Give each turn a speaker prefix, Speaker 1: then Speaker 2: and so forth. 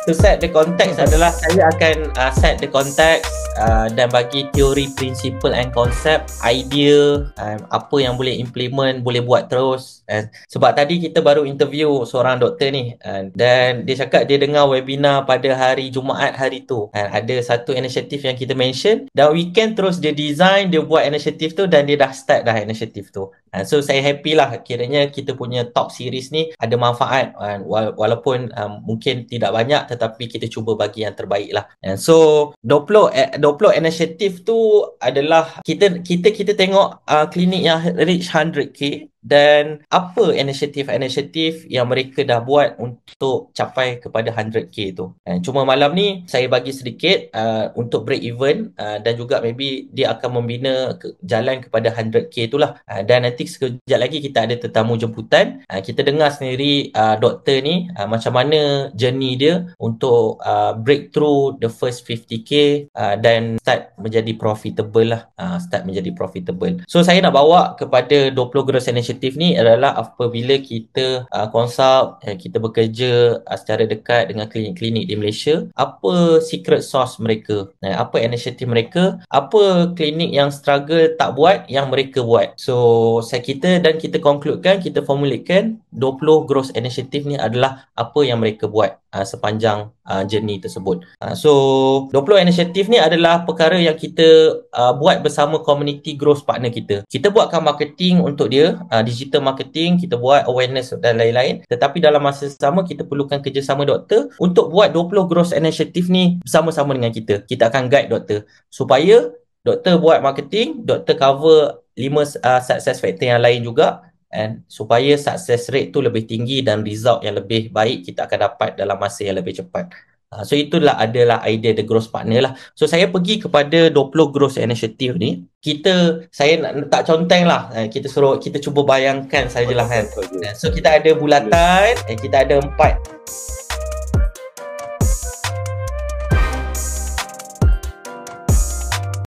Speaker 1: To set the context adalah saya akan set the context dan bagi teori, principle and concept, idea, apa yang boleh implement, boleh buat terus. Sebab tadi kita baru interview seorang doktor ni, dan dia cakap dia dengar webinar pada hari Jumaat hari tu. Ada satu inisiatif yang kita mention, dan weekend terus dia design, dia buat inisiatif tu dan dia dah start dah inisiatif tu. So saya happy lah, kiranya kita punya talk series ni ada manfaat, walaupun mungkin tidak banyak, tetapi kita cuba bagi yang terbaik lah. So 20 inisiatif tu adalah kita tengok klinik yang reach 100k, dan apa inisiatif-inisiatif yang mereka dah buat untuk capai kepada 100k tu. Cuma malam ni saya bagi sedikit untuk break even, dan juga maybe dia akan membina jalan kepada 100k tu lah. Dan nanti sekejap lagi kita ada tetamu jemputan. Kita dengar sendiri doktor ni macam mana journey dia untuk breakthrough the first 50k, dan start menjadi profitable lah. So saya nak bawa kepada 20 gross initiative ni adalah apabila kita consult, kita bekerja secara dekat dengan klinik-klinik di Malaysia, apa secret sauce mereka, apa inisiatif mereka, apa klinik yang struggle tak buat yang mereka buat. So kita concludekan, kita formulatekan 20 gross initiative ni adalah apa yang mereka buat sepanjang journey tersebut. So 20 inisiatif ni adalah perkara yang kita buat bersama community growth partner kita. Kita buatkan marketing untuk dia, digital marketing, kita buat awareness dan lain-lain, tetapi dalam masa sama kita perlukan kerjasama doktor untuk buat 20 growth inisiatif ni bersama-sama dengan kita. Kita akan guide doktor supaya doktor buat marketing, doktor cover 5 success factor yang lain juga, and supaya success rate tu lebih tinggi dan result yang lebih baik kita akan dapat dalam masa yang lebih cepat. So itulah adalah idea the growth partner lah. So saya pergi kepada 20 growth initiative ni. Saya nak tak conteng lah. Kita cuba bayangkan sajalah kan. So kita ada bulatan, kita ada 4